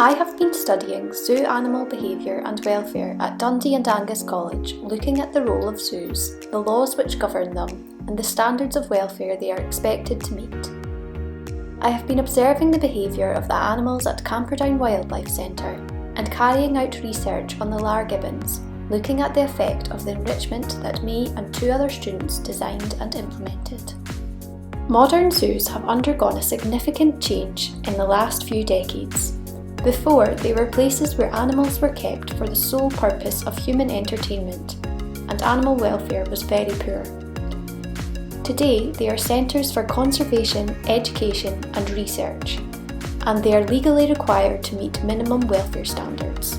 I have been studying zoo animal behaviour and welfare at Dundee and Angus College, looking at the role of zoos, the laws which govern them, and the standards of welfare they are expected to meet. I have been observing the behaviour of the animals at Camperdown Wildlife Centre and carrying out research on the Lar gibbons, looking at the effect of the enrichment that me and two other students designed and implemented. Modern zoos have undergone a significant change in the last few decades. Before, they were places where animals were kept for the sole purpose of human entertainment, and animal welfare was very poor. Today, they are centres for conservation, education and research, and they are legally required to meet minimum welfare standards.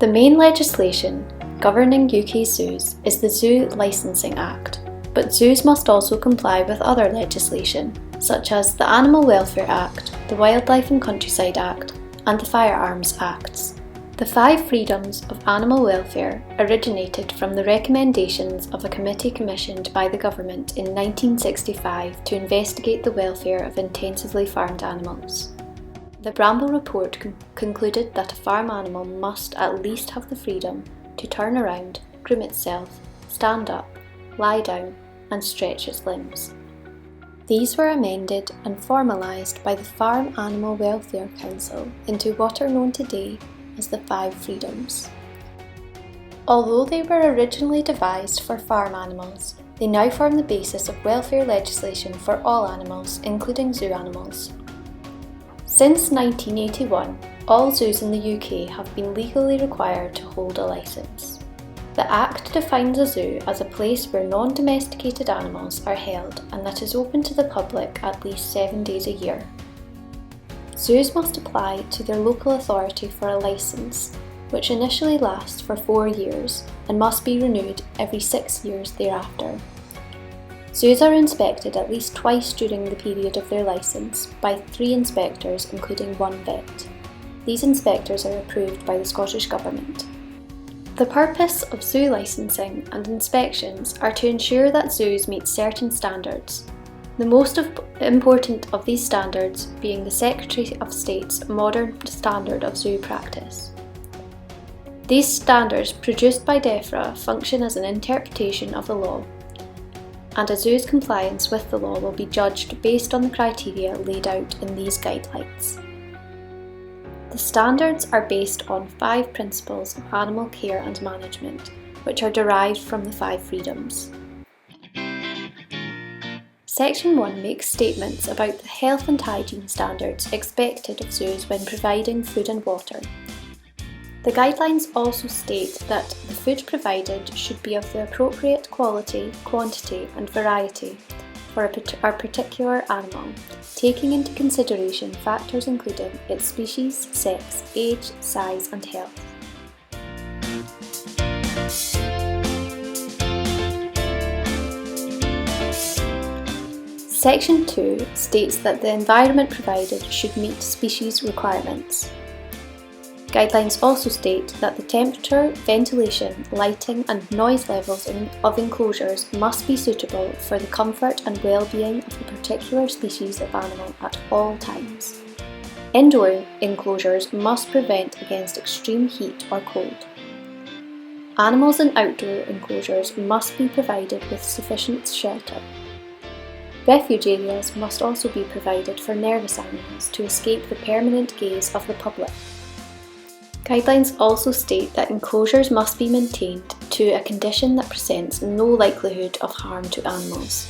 The main legislation governing UK zoos is the Zoo Licensing Act, but zoos must also comply with other legislation, such as the Animal Welfare Act, the Wildlife and Countryside Act, and the Firearms Acts. The 5 freedoms of animal welfare originated from the recommendations of a committee commissioned by the government in 1965 to investigate the welfare of intensively farmed animals. The Bramble Report concluded that a farm animal must at least have the freedom to turn around, groom itself, stand up, lie down, and stretch its limbs. These were amended and formalised by the Farm Animal Welfare Council into what are known today as the 5 freedoms. Although they were originally devised for farm animals, they now form the basis of welfare legislation for all animals, including zoo animals. Since 1981, all zoos in the UK have been legally required to hold a licence. The Act defines a zoo as a place where non-domesticated animals are held and that is open to the public at least 7 days a year. Zoos must apply to their local authority for a licence, which initially lasts for 4 years and must be renewed every 6 years thereafter. Zoos are inspected at least twice during the period of their licence by 3 inspectors, including 1 vet. These inspectors are approved by the Scottish Government. The purpose of zoo licensing and inspections are to ensure that zoos meet certain standards, the most important of these standards being the Secretary of State's Modern Standard of Zoo Practice. These standards produced by DEFRA function as an interpretation of the law, and a zoo's compliance with the law will be judged based on the criteria laid out in these guidelines. The standards are based on 5 principles of animal care and management, which are derived from the 5 freedoms. Section 1 makes statements about the health and hygiene standards expected of zoos when providing food and water. The guidelines also state that the food provided should be of the appropriate quality, quantity and variety for a particular animal, taking into consideration factors including its species, sex, age, size and health. Section 2 states that the environment provided should meet species requirements. Guidelines also state that the temperature, ventilation, lighting and noise levels of enclosures must be suitable for the comfort and well-being of the particular species of animal at all times. Indoor enclosures must prevent against extreme heat or cold. Animals in outdoor enclosures must be provided with sufficient shelter. Refuge areas must also be provided for nervous animals to escape the permanent gaze of the public. Guidelines also state that enclosures must be maintained to a condition that presents no likelihood of harm to animals.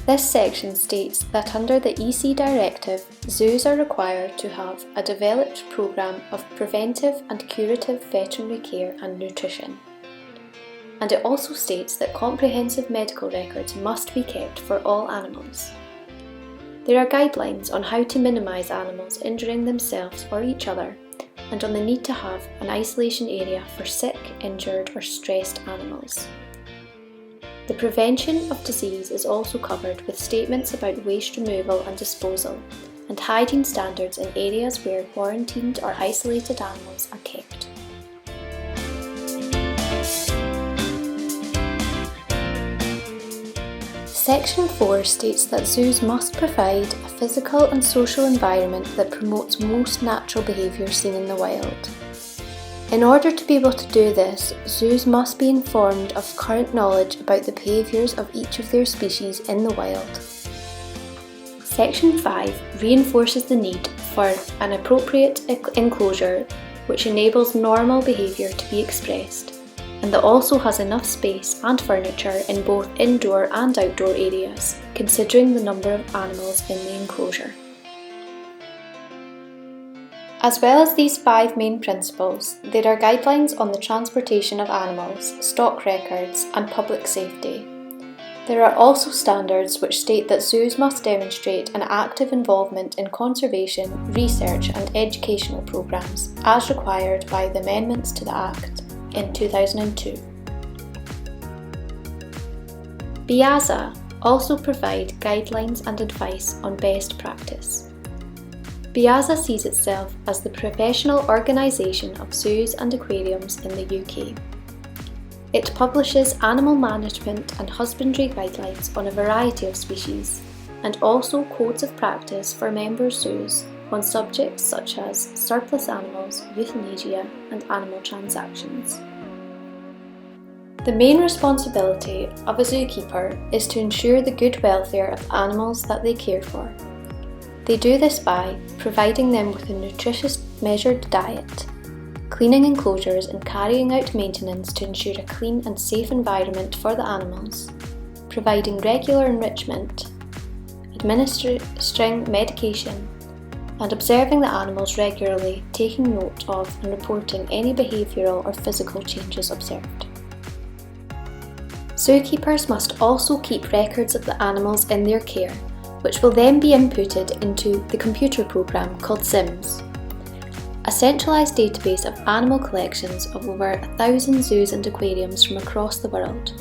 This section states that under the EC Directive, zoos are required to have a developed programme of preventive and curative veterinary care and nutrition. And it also states that comprehensive medical records must be kept for all animals. There are guidelines on how to minimise animals injuring themselves or each other, and on the need to have an isolation area for sick, injured or stressed animals. The prevention of disease is also covered with statements about waste removal and disposal, and hygiene standards in areas where quarantined or isolated animals are kept. Section 4 states that zoos must provide a physical and social environment that promotes most natural behaviour seen in the wild. In order to be able to do this, zoos must be informed of current knowledge about the behaviours of each of their species in the wild. Section 5 reinforces the need for an appropriate enclosure which enables normal behaviour to be expressed, and that also has enough space and furniture in both indoor and outdoor areas, considering the number of animals in the enclosure. As well as these 5 main principles, there are guidelines on the transportation of animals, stock records, and public safety. There are also standards which state that zoos must demonstrate an active involvement in conservation, research, and educational programmes, as required by the amendments to the Act in 2002. BIAZA also provide guidelines and advice on best practice. BIAZA sees itself as the professional organisation of zoos and aquariums in the UK. It publishes animal management and husbandry guidelines on a variety of species, and also codes of practice for member zoos on subjects such as surplus animals, euthanasia, and animal transactions. The main responsibility of a zookeeper is to ensure the good welfare of the animals that they care for. They do this by providing them with a nutritious, measured diet, cleaning enclosures and carrying out maintenance to ensure a clean and safe environment for the animals, providing regular enrichment, administering medication, and observing the animals regularly, taking note of and reporting any behavioural or physical changes observed. Zookeepers must also keep records of the animals in their care, which will then be inputted into the computer program called SIMS, a centralised database of animal collections of over 1,000 zoos and aquariums from across the world.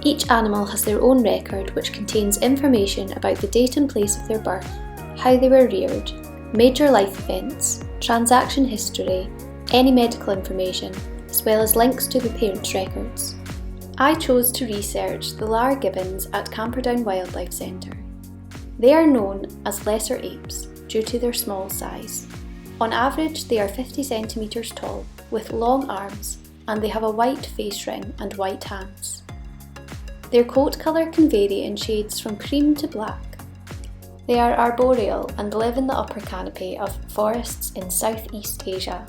Each animal has their own record which contains information about the date and place of their birth, how they were reared, major life events, transaction history, any medical information, as well as links to the parents' records. I chose to research the Lar gibbons at Camperdown Wildlife Centre. They are known as lesser apes due to their small size. On average, they are 50 centimetres tall, with long arms, and they have a white face ring and white hands. Their coat colour can vary in shades from cream to black. They are arboreal and live in the upper canopy of forests in Southeast Asia.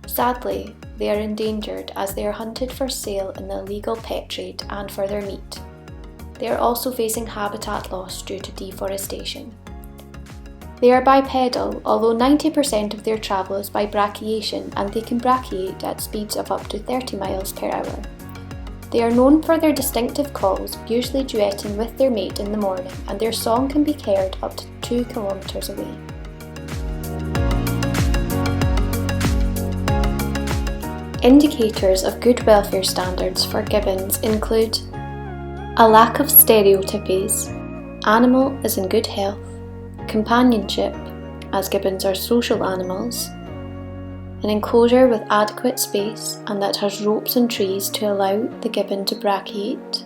Sadly, they are endangered as they are hunted for sale in the illegal pet trade and for their meat. They are also facing habitat loss due to deforestation. They are bipedal, although 90% of their travel is by brachiation, and they can brachiate at speeds of up to 30 miles per hour. They are known for their distinctive calls, usually duetting with their mate in the morning, and their song can be heard up to 2 kilometres away. Indicators of good welfare standards for gibbons include a lack of stereotypies, animal is in good health, companionship, as gibbons are social animals, an enclosure with adequate space and that has ropes and trees to allow the gibbon to brachiate.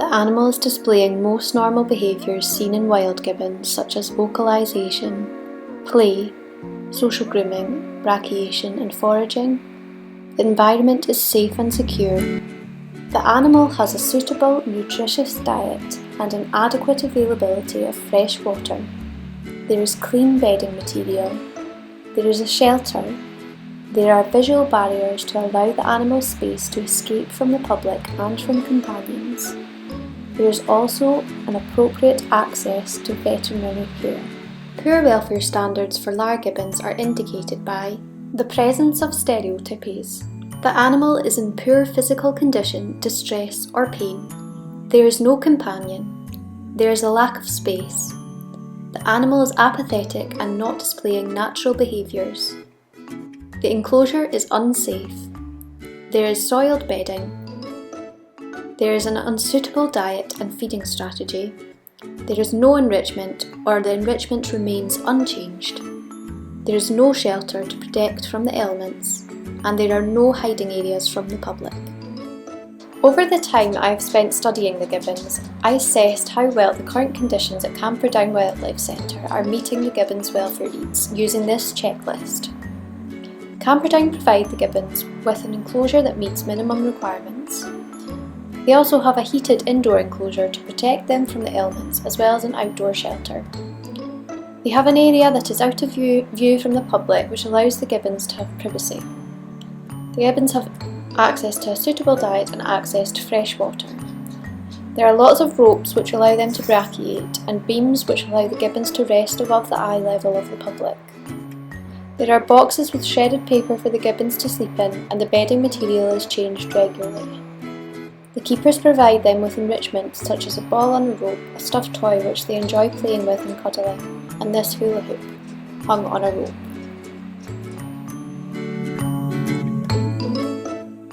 The animal is displaying most normal behaviours seen in wild gibbons such as vocalisation, play, social grooming, brachiation and foraging. The environment is safe and secure. The animal has a suitable, nutritious diet and an adequate availability of fresh water. There is clean bedding material. There is a shelter. There are visual barriers to allow the animal space to escape from the public and from companions. There is also an appropriate access to veterinary care. Poor welfare standards for Lar gibbons are indicated by the presence of stereotypies. The animal is in poor physical condition, distress or pain. There is no companion. There is a lack of space. The animal is apathetic and not displaying natural behaviours. The enclosure is unsafe. There is soiled bedding. There is an unsuitable diet and feeding strategy. There is no enrichment, or the enrichment remains unchanged. There is no shelter to protect from the elements, and there are no hiding areas from the public. Over the time I have spent studying the gibbons, I assessed how well the current conditions at Camperdown Wildlife Centre are meeting the gibbons' welfare needs using this checklist. Camperdown provide the gibbons with an enclosure that meets minimum requirements. They also have a heated indoor enclosure to protect them from the elements, as well as an outdoor shelter. They have an area that is out of view from the public, which allows the gibbons to have privacy. The gibbons have access to a suitable diet and access to fresh water. There are lots of ropes which allow them to brachiate, and beams which allow the gibbons to rest above the eye level of the public. There are boxes with shredded paper for the gibbons to sleep in, and the bedding material is changed regularly. The keepers provide them with enrichment such as a ball on a rope, a stuffed toy which they enjoy playing with and cuddling, and this hula hoop hung on a rope.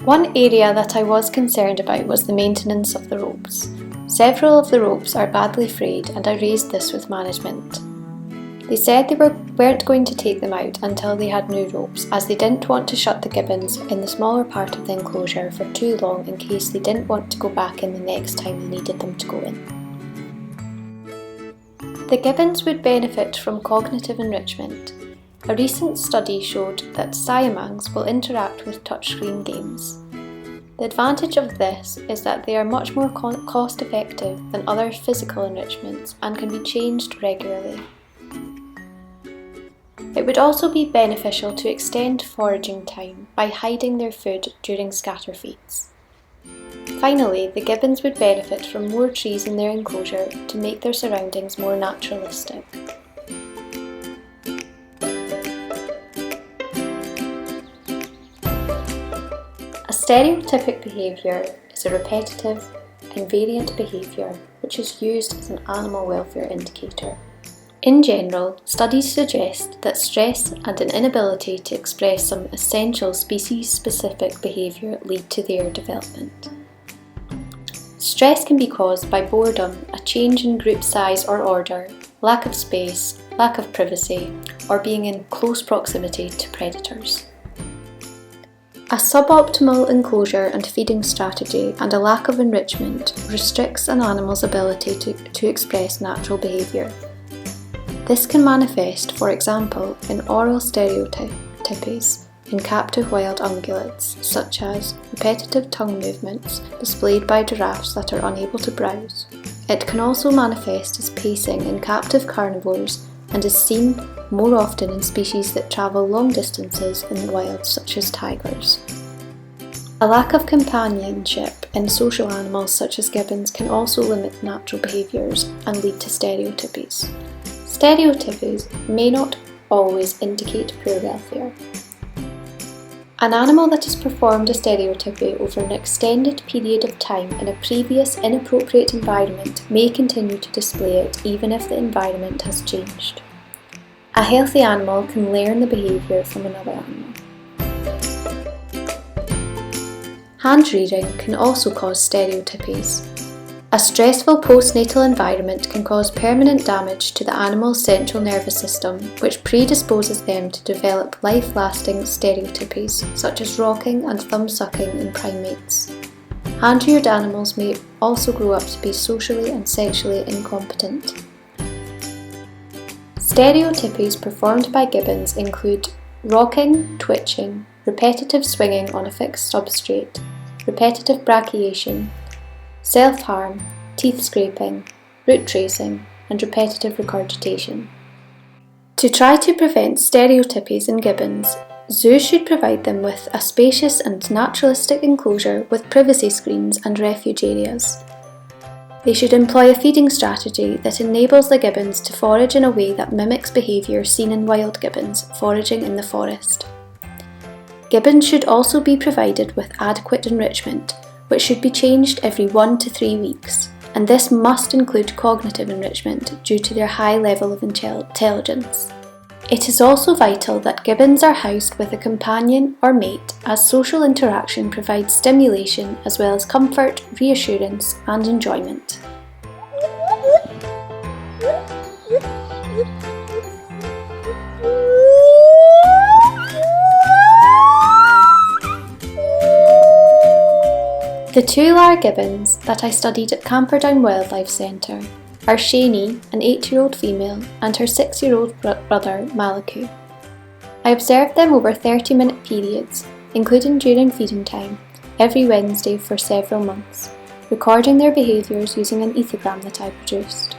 One area that I was concerned about was the maintenance of the ropes. Several of the ropes are badly frayed, and I raised this with management. They said they weren't going to take them out until they had new ropes, as they didn't want to shut the gibbons in the smaller part of the enclosure for too long in case they didn't want to go back in the next time they needed them to go in. The gibbons would benefit from cognitive enrichment. A recent study showed that siamangs will interact with touchscreen games. The advantage of this is that they are much more cost effective than other physical enrichments and can be changed regularly. It would also be beneficial to extend foraging time by hiding their food during scatter feeds. Finally, the gibbons would benefit from more trees in their enclosure to make their surroundings more naturalistic. A stereotypic behaviour is a repetitive, invariant behaviour which is used as an animal welfare indicator. In general, studies suggest that stress and an inability to express some essential species-specific behaviour lead to their development. Stress can be caused by boredom, a change in group size or order, lack of space, lack of privacy, or being in close proximity to predators. A suboptimal enclosure and feeding strategy and a lack of enrichment restricts an animal's ability to express natural behaviour. This can manifest, for example, in oral stereotypies in captive wild ungulates, such as repetitive tongue movements displayed by giraffes that are unable to browse. It can also manifest as pacing in captive carnivores and is seen more often in species that travel long distances in the wild, such as tigers. A lack of companionship in social animals such as gibbons can also limit natural behaviours and lead to stereotypies. Stereotypies may not always indicate poor welfare. An animal that has performed a stereotypy over an extended period of time in a previous inappropriate environment may continue to display it even if the environment has changed. A healthy animal can learn the behaviour from another animal. Hand rearing can also cause stereotypies. A stressful postnatal environment can cause permanent damage to the animal's central nervous system, which predisposes them to develop life-lasting stereotypies, such as rocking and thumb-sucking in primates. Hand-reared animals may also grow up to be socially and sexually incompetent. Stereotypies performed by gibbons include rocking, twitching, repetitive swinging on a fixed substrate, repetitive brachiation, self-harm, teeth scraping, root tracing, and repetitive regurgitation. To try to prevent stereotypies in gibbons, zoos should provide them with a spacious and naturalistic enclosure with privacy screens and refuge areas. They should employ a feeding strategy that enables the gibbons to forage in a way that mimics behaviour seen in wild gibbons foraging in the forest. Gibbons should also be provided with adequate enrichment, which should be changed every 1 to 3 weeks, and this must include cognitive enrichment due to their high level of intelligence. It is also vital that gibbons are housed with a companion or mate, as social interaction provides stimulation as well as comfort, reassurance, and enjoyment. The two Lar Gibbons that I studied at Camperdown Wildlife Centre are Shani, an 8-year-old female, and her 6-year-old brother Malaku. I observed them over 30-minute periods, including during feeding time, every Wednesday for several months, recording their behaviours using an ethogram that I produced.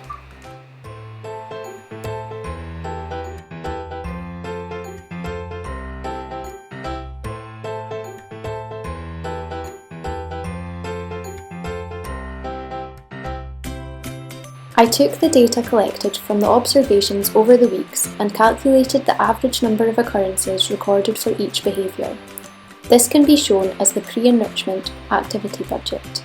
I took the data collected from the observations over the weeks and calculated the average number of occurrences recorded for each behaviour. This can be shown as the pre-enrichment activity budget.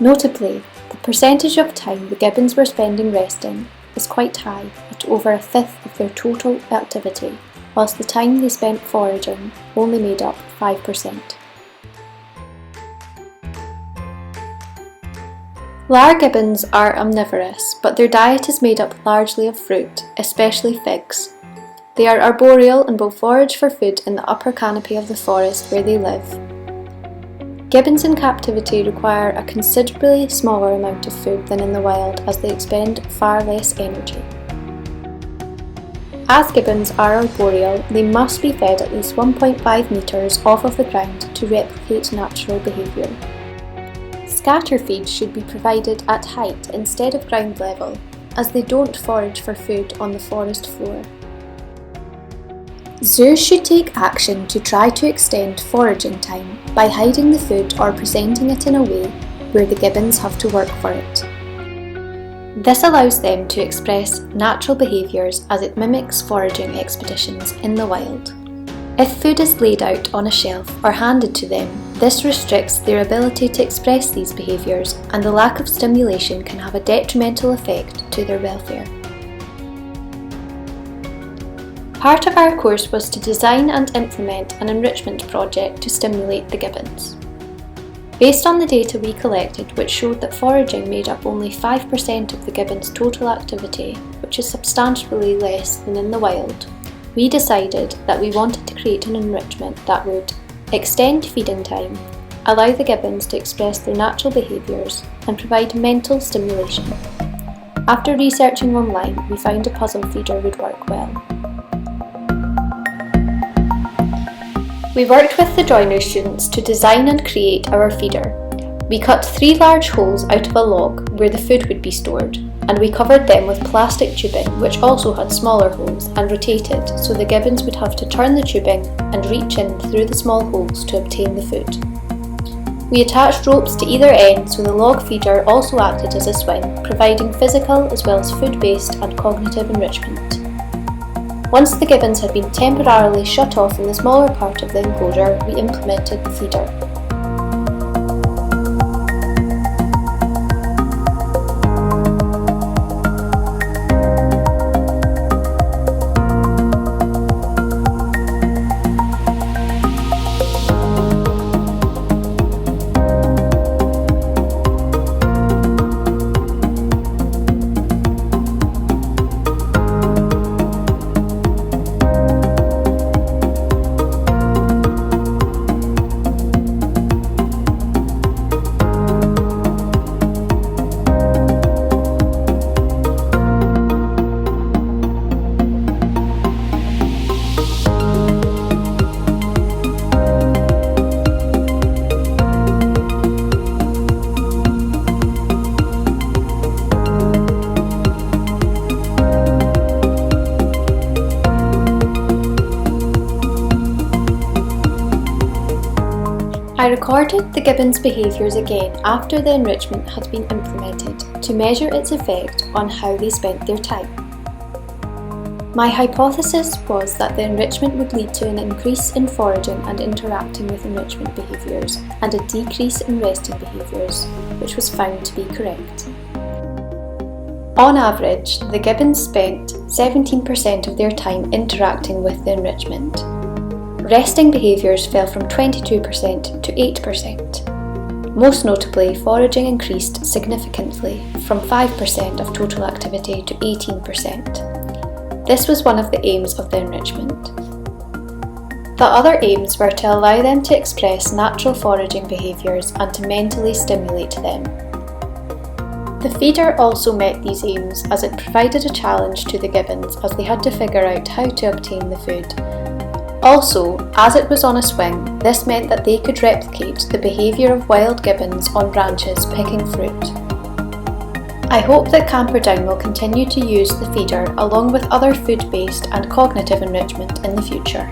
Notably, the percentage of time the gibbons were spending resting is quite high, at over a fifth of their total activity, whilst the time they spent foraging only made up 5%. Lar gibbons are omnivorous, but their diet is made up largely of fruit, especially figs. They are arboreal and will forage for food in the upper canopy of the forest where they live. Gibbons in captivity require a considerably smaller amount of food than in the wild, as they expend far less energy. As gibbons are arboreal, they must be fed at least 1.5 metres off of the ground to replicate natural behaviour. Scatter feed should be provided at height instead of ground level, as they don't forage for food on the forest floor. Zoos should take action to try to extend foraging time by hiding the food or presenting it in a way where the gibbons have to work for it. This allows them to express natural behaviours as it mimics foraging expeditions in the wild. If food is laid out on a shelf or handed to them, this restricts their ability to express these behaviours, and the lack of stimulation can have a detrimental effect to their welfare. Part of our course was to design and implement an enrichment project to stimulate the gibbons. Based on the data we collected, which showed that foraging made up only 5% of the gibbons' total activity, which is substantially less than in the wild, we decided that we wanted to create an enrichment that would extend feeding time, allow the gibbons to express their natural behaviours, and provide mental stimulation. After researching online, we found a puzzle feeder would work well. We worked with the joiner students to design and create our feeder. We cut 3 large holes out of a log where the food would be stored, and we covered them with plastic tubing, which also had smaller holes, and rotated so the gibbons would have to turn the tubing and reach in through the small holes to obtain the food. We attached ropes to either end so the log feeder also acted as a swing, providing physical as well as food-based and cognitive enrichment. Once the gibbons had been temporarily shut off in the smaller part of the enclosure, we implemented the feeder. I recorded the gibbons' behaviours again after the enrichment had been implemented to measure its effect on how they spent their time. My hypothesis was that the enrichment would lead to an increase in foraging and interacting with enrichment behaviours and a decrease in resting behaviours, which was found to be correct. On average, the gibbons spent 17% of their time interacting with the enrichment. Resting behaviours fell from 22% to 8%. Most notably, foraging increased significantly from 5% of total activity to 18%. This was one of the aims of the enrichment. The other aims were to allow them to express natural foraging behaviours and to mentally stimulate them. The feeder also met these aims as it provided a challenge to the gibbons as they had to figure out how to obtain the food. Also, as it was on a swing, this meant that they could replicate the behaviour of wild gibbons on branches picking fruit. I hope that Camperdown will continue to use the feeder along with other food-based and cognitive enrichment in the future.